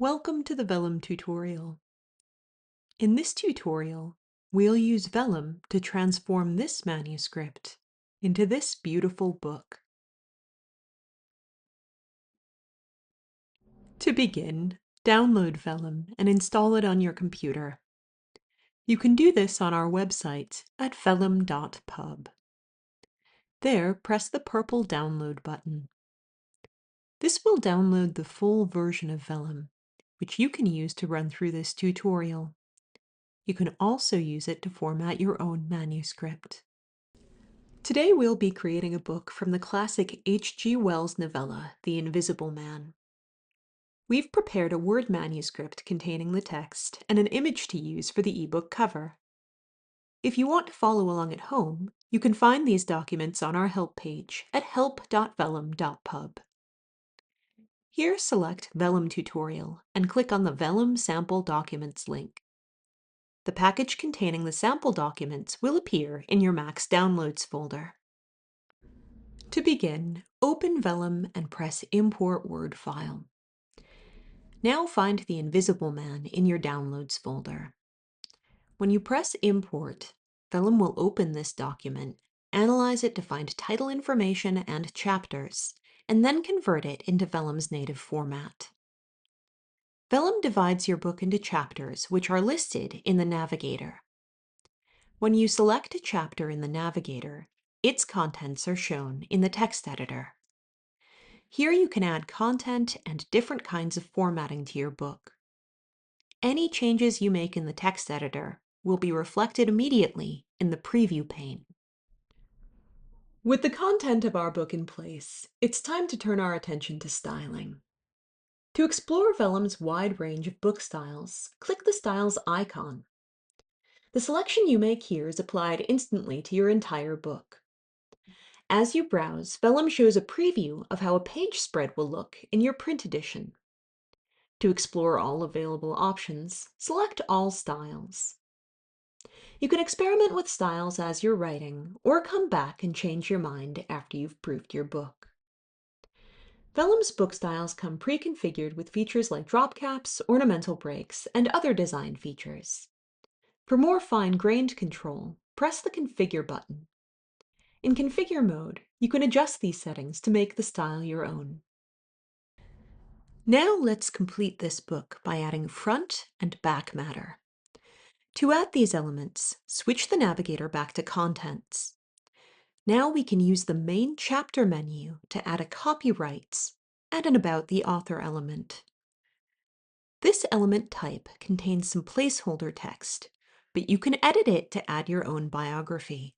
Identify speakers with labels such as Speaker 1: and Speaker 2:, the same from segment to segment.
Speaker 1: Welcome to the Vellum tutorial. In this tutorial, we'll use Vellum to transform this manuscript into this beautiful book. To begin, download Vellum and install it on your computer. You can do this on our website at vellum.pub. There, press the purple download button. This will download the full version of Vellum, which you can use to run through this tutorial. You can also use it to format your own manuscript. Today we'll be creating a book from the classic H.G. Wells novella, The Invisible Man. We've prepared a Word manuscript containing the text and an image to use for the ebook cover. If you want to follow along at home, you can find these documents on our help page at help.vellum.pub. Here select Vellum Tutorial and click on the Vellum Sample Documents link. The package containing the sample documents will appear in your Mac's Downloads folder. To begin, open Vellum and press Import Word File. Now find The Invisible Man in your Downloads folder. When you press Import, Vellum will open this document, analyze it to find title information and chapters, and then convert it into Vellum's native format. Vellum divides your book into chapters, which are listed in the Navigator. When you select a chapter in the Navigator, its contents are shown in the text editor. Here you can add content and different kinds of formatting to your book. Any changes you make in the text editor will be reflected immediately in the preview pane. With the content of our book in place, it's time to turn our attention to styling. To explore Vellum's wide range of book styles, click the Styles icon. The selection you make here is applied instantly to your entire book. As you browse, Vellum shows a preview of how a page spread will look in your print edition. To explore all available options, select All Styles. You can experiment with styles as you're writing, or come back and change your mind after you've proofed your book. Vellum's book styles come pre-configured with features like drop caps, ornamental breaks, and other design features. For more fine-grained control, press the Configure button. In Configure mode, you can adjust these settings to make the style your own. Now let's complete this book by adding front and back matter. To add these elements, switch the Navigator back to Contents. Now we can use the main chapter menu to add a copyrights and an About the Author element. This element type contains some placeholder text, but you can edit it to add your own biography.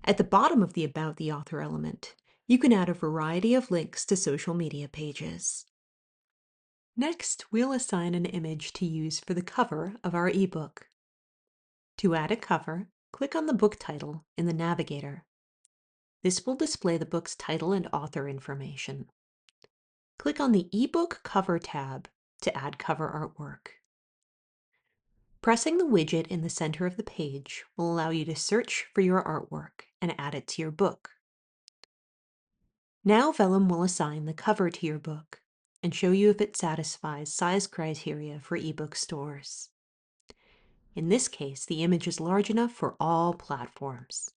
Speaker 1: At the bottom of the About the Author element, you can add a variety of links to social media pages. Next, we'll assign an image to use for the cover of our ebook. To add a cover, click on the book title in the Navigator. This will display the book's title and author information. Click on the eBook Cover tab to add cover artwork. Pressing the widget in the center of the page will allow you to search for your artwork and add it to your book. Now Vellum will assign the cover to your book and show you if it satisfies size criteria for ebook stores. In this case, the image is large enough for all platforms.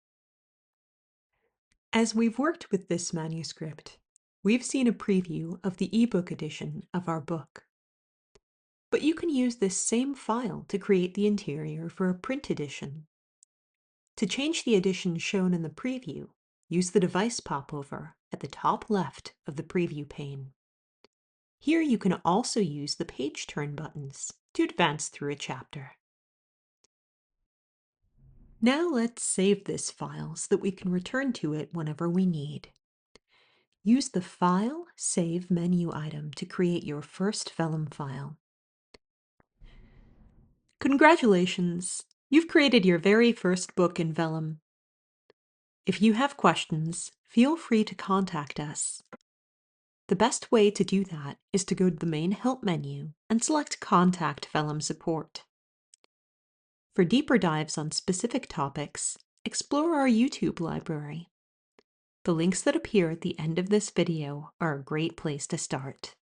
Speaker 1: As we've worked with this manuscript, we've seen a preview of the ebook edition of our book. But you can use this same file to create the interior for a print edition. To change the edition shown in the preview, use the device popover at the top left of the preview pane. Here you can also use the page turn buttons to advance through a chapter. Now let's save this file so that we can return to it whenever we need. Use the File, Save menu item to create your first Vellum file. Congratulations! You've created your very first book in Vellum. If you have questions, feel free to contact us. The best way to do that is to go to the main Help menu and select Contact Vellum Support. For deeper dives on specific topics, explore our YouTube library. The links that appear at the end of this video are a great place to start.